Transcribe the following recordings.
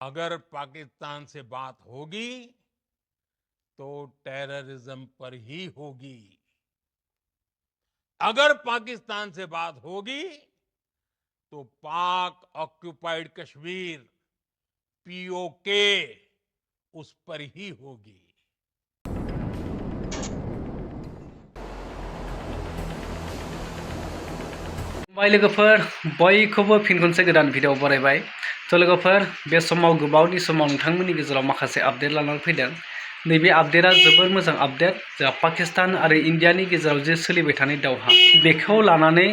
अगर पाकिस्तान से बात होगी तो टेररिज्म पर ही होगी। अगर पाकिस्तान से बात होगी तो पाक ऑक्युपाइड कश्मीर पीओके उस पर ही होगी। बाय लोगोफोर बयखौबो फिन खनसे गोदान भिडिअ बरायबाय। थ' लोगोफोर बे समाव गोबावनि समाव नोंथांमोननि गेजेराव माखासे आपडेट लानानै फैदों। नैबे आपडेटआ जोबोर मोजां आपडेट। जा पाकिस्तान आरो इन्डियानि गेजेराव जे सोलिबाय थानाय दावहा बेखौ लानानै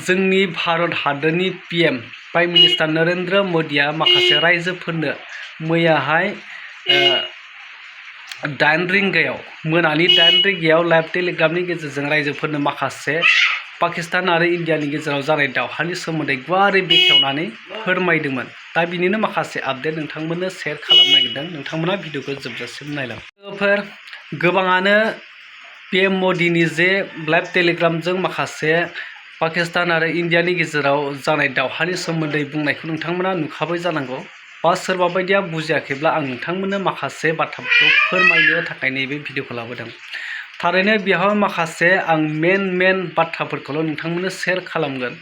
जोंनि भारत हादरनि पीएम प्राइम मिनिस्टार नरेंद्र मोदीआ माखासे रायजोफोरनो मैयाहाय 9 रिंगायाव मोनानि 9 रिंगायाव लाइभ टेलिग्रामनि गेजेरजों रायजोफोरनो माखासे पाकिस्तान आरो इन्डियानि गेजेराव जानाय दावहानि सोमोन्दै गुवारै बेखेवनानै फोरमायदोंमोन। दा बिनिनो माखासे आपडेट नोंथांमोननो शेयार खालामनो नागिरदों। नोंथांमोना भिडिअखौ जोबजासिम नायलां। लोगोफोर गोबाङानो पीएम मोदीनि जे लाइभ टेलिग्रामजों माखासे पाकिस्तान आरो इन्डियानि गेजेराव जानाय दावहानि सोमोन्दै बुंनायखौ नोंथांमोना नुखाबाय जानांगौ। बा सोरबा बायदिया बुजियाखैब्ला आं नोंथांमोननो माखासे बाथ्राफोरखौ फोरमायनो थाखाय नैबे भिडिअखौ लाबोदों। थारैनो बेवहाय माखासे आं मेन बाथ्राफोरखौल' नोंथांमोननो शेयार खालामगोन।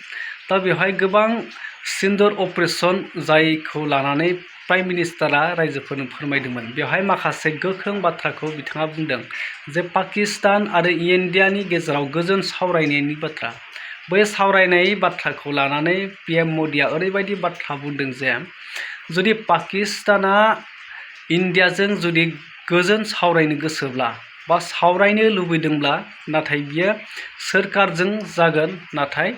दा बेवहाय गोबां सिन्दुर अपारेशन जायखौ लानानै प्राइम मिनिस्टारा रायजोफोरनो फोरमायदोंमोन। बेवहाय माखासे गोख्रों बाथ्राखौ बिथाङा बुंदों जे पाकिस्तान आरो इन्डियानि गेजेराव गोजोन सावरायनायनि बाथ्रा। बै सावरायनाय बाथ्राखौ लानानै पीएम मोदीआ ओरैबायदि बाथ्रा बुंदों जे जुदि पाकिस्ताना इन्डियाजों जुदि गोजोन सावरायनो गोसोब्ला बा सावरायनो लुबैदोंब्ला नाथाय बियो सोरखारजों जागोन, नाथाय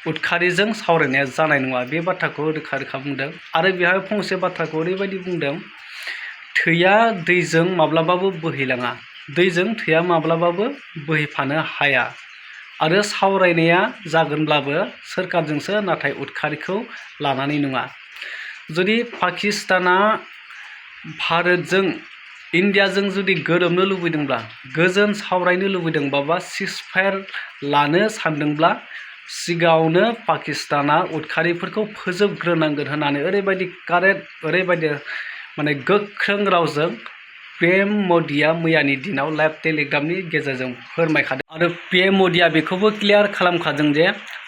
उदखारिजों सावरायनाया जानाय नङा। बे बाथ्राखौ रोखा रोखा बुंदों। आरो बेवहाय फंसे बाथ्राखौ ओरैबायदि बुंदों, थैया दैजों माब्लाबाबो बोहैलाङा, दैजों थैया माब्लाबाबो बोहैफानो हाया। आरो सावरायनाया जागोनब्लाबो सोरखारजोंसो, नाथाय उदखारिखौ लानानै नङा। जुदि पाकिस्ताना भारतजों इन्डियाजों जुदि गोरोबनो लुबैदोंब्ला, गोजोन सावरायनो लुबैदोंबा बा सिजफायार लानो सानदोंब्ला सिगाङावनो पाकिस्ताना उदखारिफोरखौ फोजोबग्रोनांगोन होननानै ओरैबायदि माने गोख्रों रावजों पीएम मोदीआ मैयानि दिनाव लाइभ टेलिग्रामनि गेजेरजों फोरमायखादों। आरो पीएम मोदीआ बेखौबो क्लियार खालामखादों जे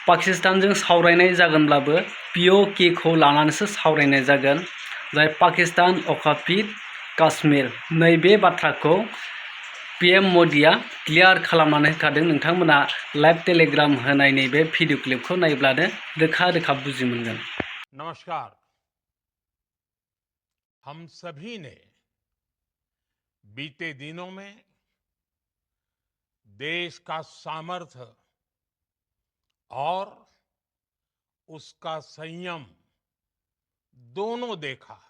पाकिस्तानजों सावरायनाय जागोनब्लाबो पीओकेखौ लानानैसो सावरायनाय जागोन, जाय पाकिस्तान अक्युपाइड काश्मीर। नैबे बाथ्राखौ पीएम मोदीआ क्लियार खालामनानै होखादों। नोंथांमोना लाइभ टेलिग्राम होनाय नैबे भिडिअ क्लिपखौ नायब्लानो रोखा बुजि मोनगोन। नमस्कार। हम सभी ने बीते दिनों में देश का सामर्थ्य और उसका संयम दोनों देखा है।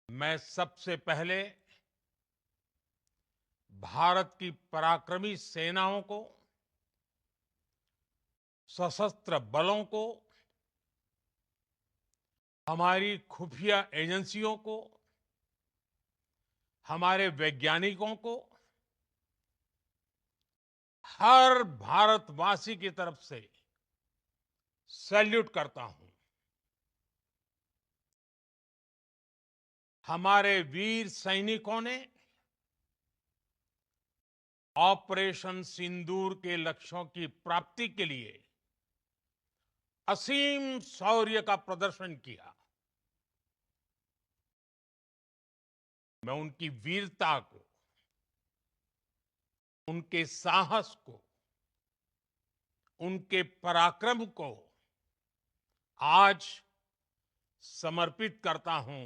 मैं सबसे पहले भारत की पराक्रमी सेनाओं को, सशस्त्र बलों को, हमारी खुफिया एजेंसियों को, हमारे वैज्ञानिकों को, हर भारतवासी की तरफ से सैल्यूट करता हूं। हमारे वीर सैनिकों ने ऑपरेशन सिंदूर के लक्ष्यों की प्राप्ति के लिए असीम शौर्य का प्रदर्शन किया। मैं उनकी वीरता को, उनके साहस को, उनके पराक्रम को आज समर्पित करता हूं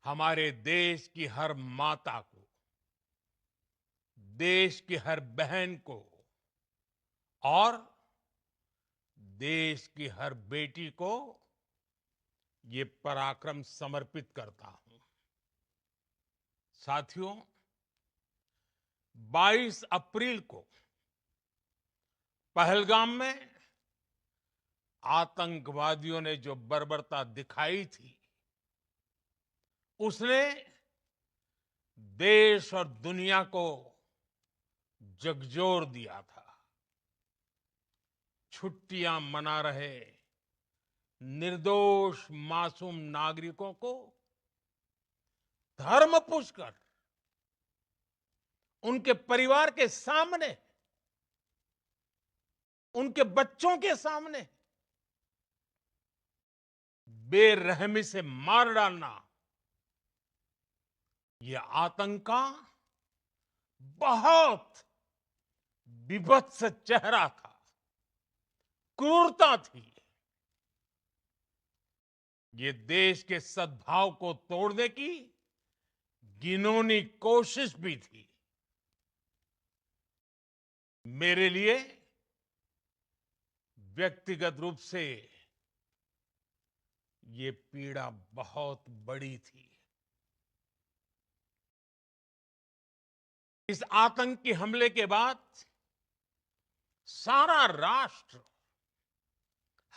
हमारे देश की हर माता को, देश की हर बहन को और देश की हर बेटी को ये पराक्रम समर्पित करता हूं। साथियों, 22 अप्रैल को पहलगाम में आतंकवादियों ने जो बर्बरता दिखाई थी, उसने देश और दुनिया को झकझोर दिया था। छुट्टियां मना रहे निर्दोष मासूम नागरिकों को धर्म पूछकर उनके परिवार के सामने, उनके बच्चों के सामने बेरहमी से मार डालना, यह आतंक का बहुत विभत्स चेहरा था, क्रूरता थी। ये देश के सद्भाव को तोड़ने की घिनौनी कोशिश भी थी। मेरे लिए व्यक्तिगत रूप से ये पीड़ा बहुत बड़ी थी। इस आतंकी हमले के बाद सारा राष्ट्र,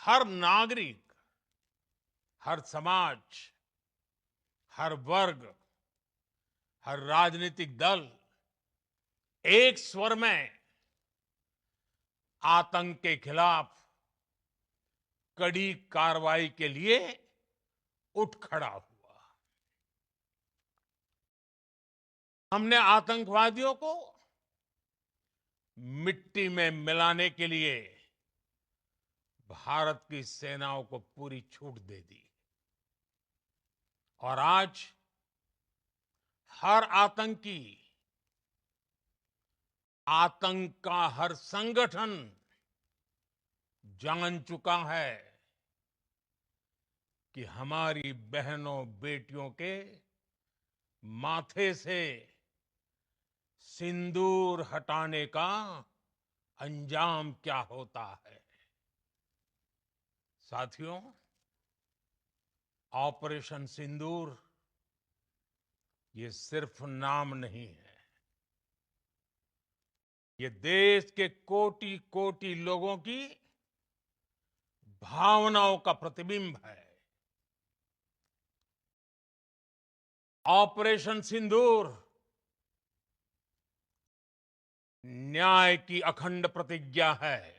हर नागरिक, हर समाज, हर वर्ग, हर राजनीतिक दल एक स्वर में आतंक के खिलाफ कड़ी कार्रवाई के लिए उठ खड़ा हुआ। हमने आतंकवादियों को मिट्टी में मिलाने के लिए भारत की सेनाओं को पूरी छूट दे दी और आज हर आतंकी, आतंक का हर संगठन जान चुका है कि हमारी बहनों बेटियों के माथे से सिंदूर हटाने का अंजाम क्या होता है। साथियों, ऑपरेशन सिंदूर ये सिर्फ नाम नहीं है, ये देश के कोटि कोटि लोगों की भावनाओं का प्रतिबिंब है। ऑपरेशन सिंदूर न्याय की अखंड प्रतिज्ञा है।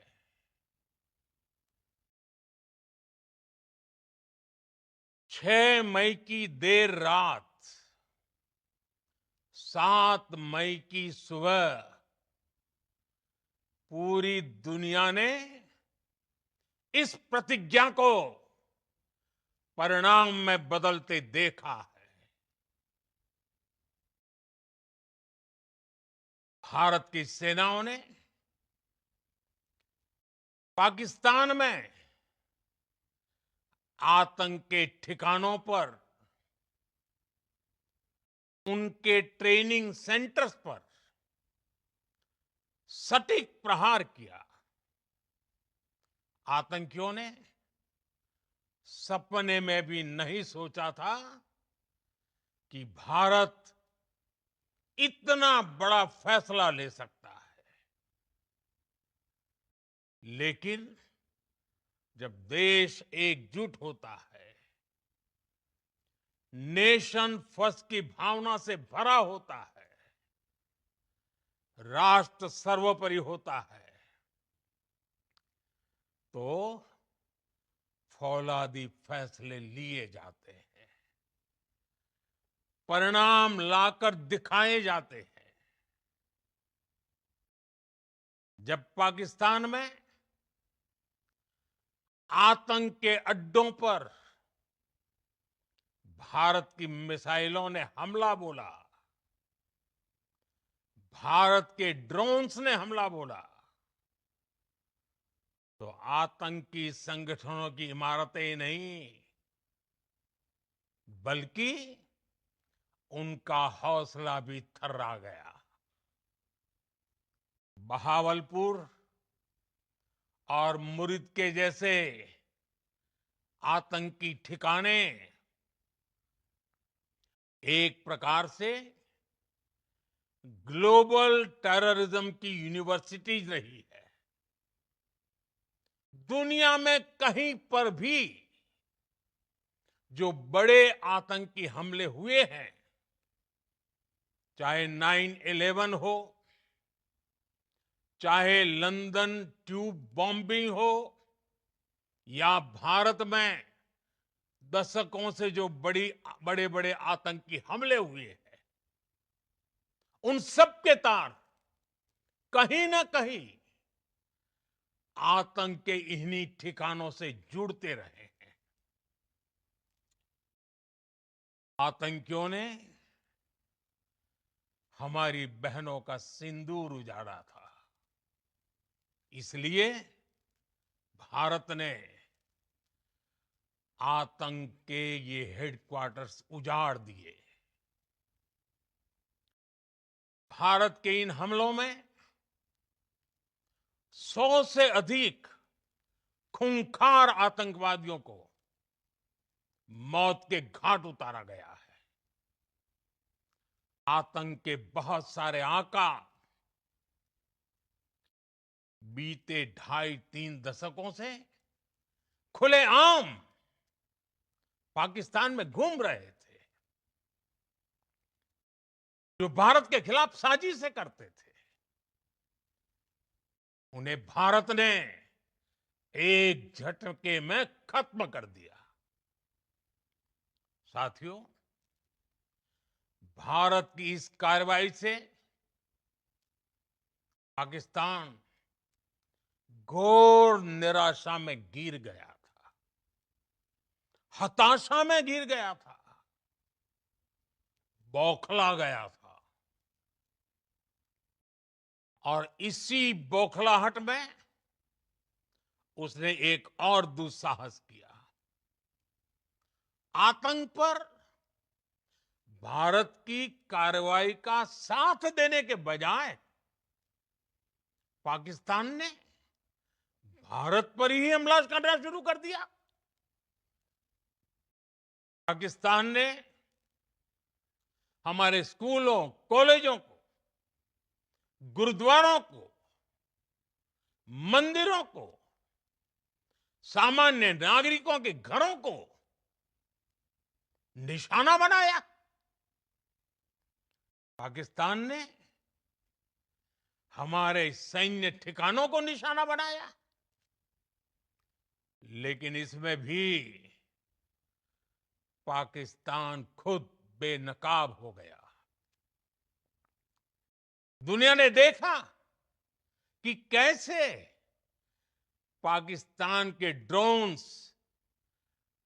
6 मई की देर रात, 7 मई की सुबह पूरी दुनिया ने इस प्रतिज्ञा को परिणाम में बदलते देखा है। भारत की सेनाओं ने पाकिस्तान में आतंक के ठिकानों पर, उनके ट्रेनिंग सेंटर्स पर सटीक प्रहार किया। आतंकियों ने सपने में भी नहीं सोचा था कि भारत इतना बड़ा फैसला ले सकता है। लेकिन जब देश एकजुट होता है, नेशन फर्स्ट की भावना से भरा होता है, राष्ट्र सर्वोपरि होता है, तो फौलादी फैसले लिए जाते हैं, परिणाम लाकर दिखाए जाते हैं। जब पाकिस्तान में आतंक के अड्डों पर भारत की मिसाइलों ने हमला बोला, भारत के ड्रोन्स ने हमला बोला, तो आतंकी संगठनों की इमारतें नहीं, बल्कि उनका हौसला भी थर्रा गया। बहावलपुर और मुरिद के जैसे आतंकी ठिकाने एक प्रकार से ग्लोबल टेररिज्म की यूनिवर्सिटीज रही है। दुनिया में कहीं पर भी जो बड़े आतंकी हमले हुए हैं, चाहे 9/11 हो, चाहे लंदन ट्यूब बॉम्बिंग हो, या भारत में दशकों से जो बड़े बड़े आतंकी हमले हुए हैं, उन सब के तार कहीं ना कहीं आतंक के इन्हीं ठिकानों से जुड़ते रहे हैं। आतंकियों ने हमारी बहनों का सिंदूर उजाड़ा था, इसलिए भारत ने आतंक के ये हेडक्वार्टर्स उजाड़ दिए। भारत के इन हमलों में 100 से अधिक खूंखार आतंकवादियों को मौत के घाट उतारा गया है। आतंक के बहुत सारे आका बीते 2.5-3 दशकों से खुलेआम पाकिस्तान में घूम रहे थे, जो भारत के खिलाफ साजिशें करते थे। उन्हें भारत ने एक झटके में खत्म कर दिया। साथियों, भारत की इस कार्रवाई से पाकिस्तान घोर निराशा में गिर गया था, हताशा में गिर गया था, बौखला गया था। और इसी बौखलाहट में उसने एक और दुस्साहस किया। आतंक पर भारत की कार्रवाई का साथ देने के बजाय पाकिस्तान ने भारत पर ही हमला करना शुरू कर दिया। पाकिस्तान ने हमारे स्कूलों, कॉलेजों को, गुरुद्वारों को, मंदिरों को, सामान्य नागरिकों के घरों को निशाना बनाया। पाकिस्तान ने हमारे सैन्य ठिकानों को निशाना बनाया। लेकिन इसमें भी पाकिस्तान खुद बेनकाब हो गया। दुनिया ने देखा कि कैसे पाकिस्तान के ड्रोन्स,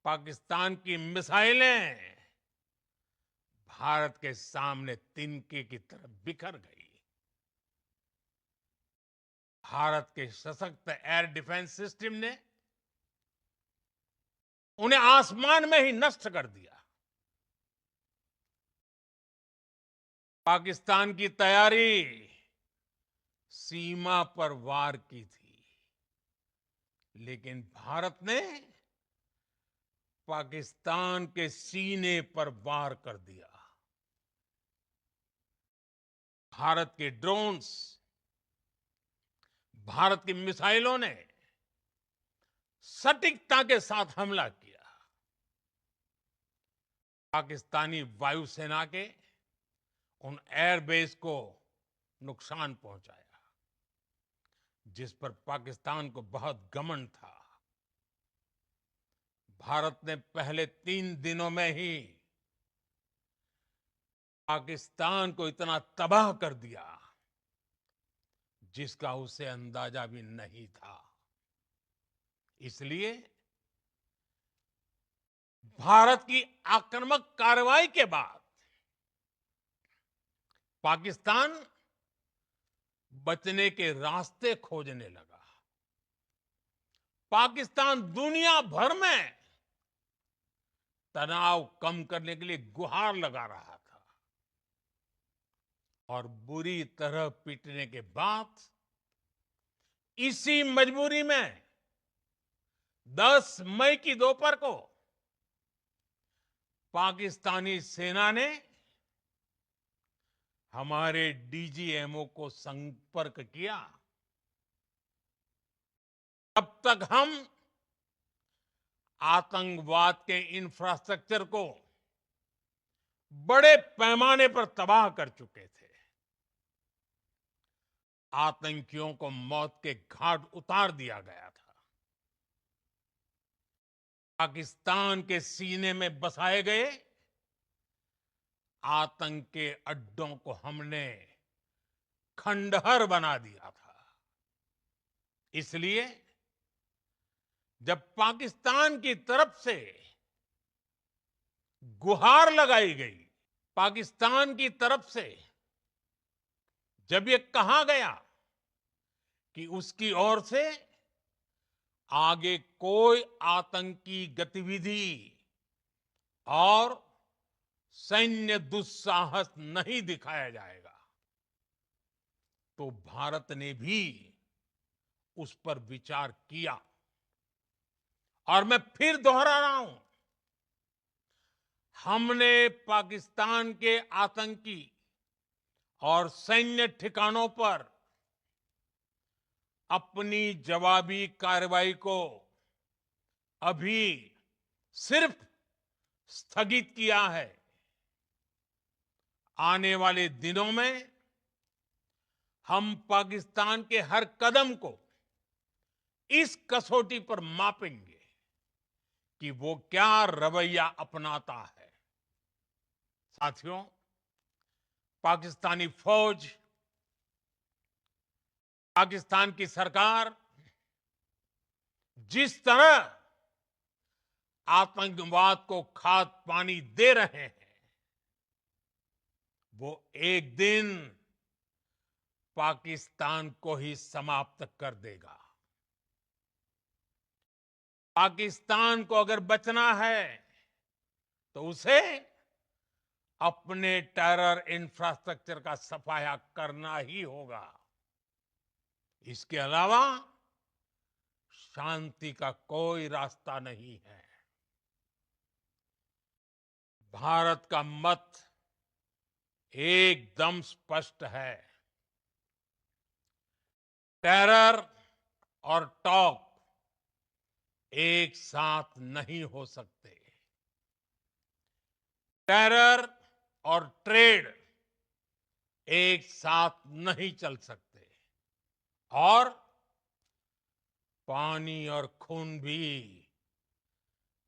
पाकिस्तान की मिसाइलें भारत के सामने तिनके की तरह बिखर गई। भारत के सशक्त एयर डिफेंस सिस्टम ने उन्हें आसमान में ही नष्ट कर दिया। पाकिस्तान की तैयारी सीमा पर वार की थी, लेकिन भारत ने पाकिस्तान के सीने पर वार कर दिया। भारत के ड्रोन्स, भारत की मिसाइलों ने सटीकता के साथ हमला किया। पाकिस्तानी वायुसेना के उन एयरबेस को नुकसान पहुंचाया, जिस पर पाकिस्तान को बहुत घमंड था। भारत ने पहले 3 दिनों में ही पाकिस्तान को इतना तबाह कर दिया, जिसका उसे अंदाजा भी नहीं था। इसलिए भारत की आक्रामक कार्रवाई के बाद पाकिस्तान बचने के रास्ते खोजने लगा। पाकिस्तान दुनिया भर में तनाव कम करने के लिए गुहार लगा रहा था, और बुरी तरह पीटने के बाद इसी मजबूरी में 10 मई की दोपहर को पाकिस्तानी सेना ने हमारे डीजीएमओ को संपर्क किया। तब तक हम आतंकवाद के इंफ्रास्ट्रक्चर को बड़े पैमाने पर तबाह कर चुके थे। आतंकियों को मौत के घाट उतार दिया गया था। पाकिस्तान के सीने में बसाए गए आतंक के अड्डों को हमने खंडहर बना दिया था। इसलिए जब पाकिस्तान की तरफ से गुहार लगाई गई, पाकिस्तान की तरफ से जब ये कहा गया कि उसकी ओर से आगे कोई आतंकी गतिविधि और सैन्य दुस्साहस नहीं दिखाया जाएगा, तो भारत ने भी उस पर विचार किया। और मैं फिर दोहरा रहा हूं, हमने पाकिस्तान के आतंकी और सैन्य ठिकानों पर अपनी जवाबी कार्रवाई को अभी सिर्फ स्थगित किया है। आने वाले दिनों में हम पाकिस्तान के हर कदम को इस कसौटी पर मापेंगे कि वो क्या रवैया अपनाता है। साथियों, पाकिस्तानी फौज, पाकिस्तान की सरकार जिस तरह आतंकवाद को खाद पानी दे रहे हैं, वो एक दिन पाकिस्तान को ही समाप्त कर देगा। पाकिस्तान को अगर बचना है तो उसे अपने टेरर इंफ्रास्ट्रक्चर का सफाया करना ही होगा। इसके अलावा शांति का कोई रास्ता नहीं है। भारत का मत एकदम स्पष्ट है। टेरर और टॉक एक साथ नहीं हो सकते। टेरर और ट्रेड एक साथ नहीं चल सकते, और पानी और खून भी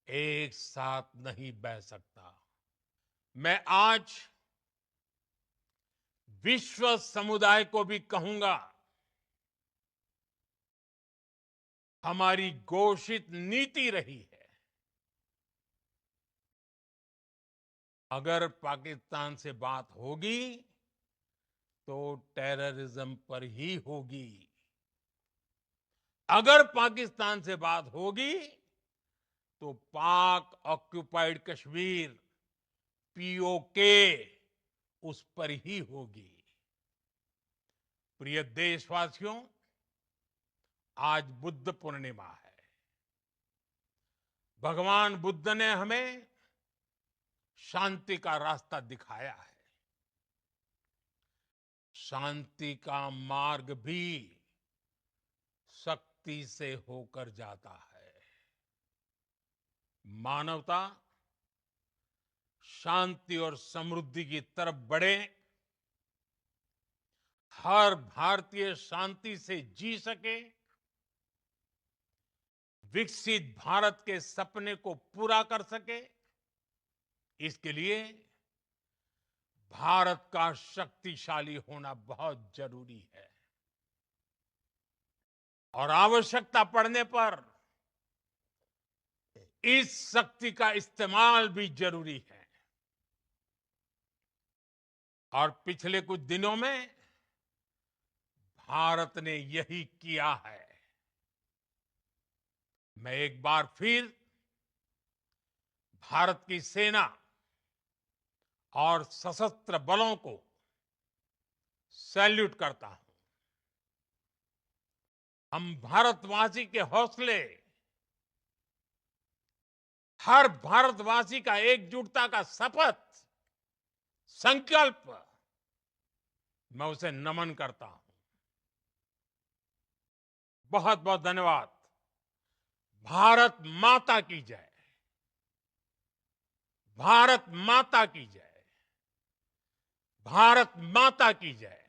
एक साथ नहीं बह सकता। मैं आज विश्व समुदाय को भी कहूंगा, हमारी घोषित नीति रही है, अगर पाकिस्तान से बात होगी तो टेररिज्म पर ही होगी। अगर पाकिस्तान से बात होगी तो पाक ऑक्युपाइड कश्मीर, पीओके, उस पर ही होगी। प्रिय देशवासियों, आज बुद्ध पूर्णिमा है। भगवान बुद्ध ने हमें शांति का रास्ता दिखाया है। शांति का मार्ग भी शक्ति से होकर जाता है। मानवता शांति और समृद्धि की तरफ बढ़े, हर भारतीय शांति से जी सके, विकसित भारत के सपने को पूरा कर सके, इसके लिए भारत का शक्तिशाली होना बहुत जरूरी है। और आवश्यकता पड़ने पर इस शक्ति का इस्तेमाल भी जरूरी है। और पिछले कुछ दिनों में भारत ने यही किया है। मैं एक बार फिर भारत की सेना और सशस्त्र बलों को सैल्यूट करता हूं। हम भारतवासी के हौसले, हर भारतवासी का एकजुटता का शपथ, संकल्प, मैं उसे नमन करता हूं। बहुत बहुत धन्यवाद। भारत माता की जय। भारत माता की जय। भारत माता की जय।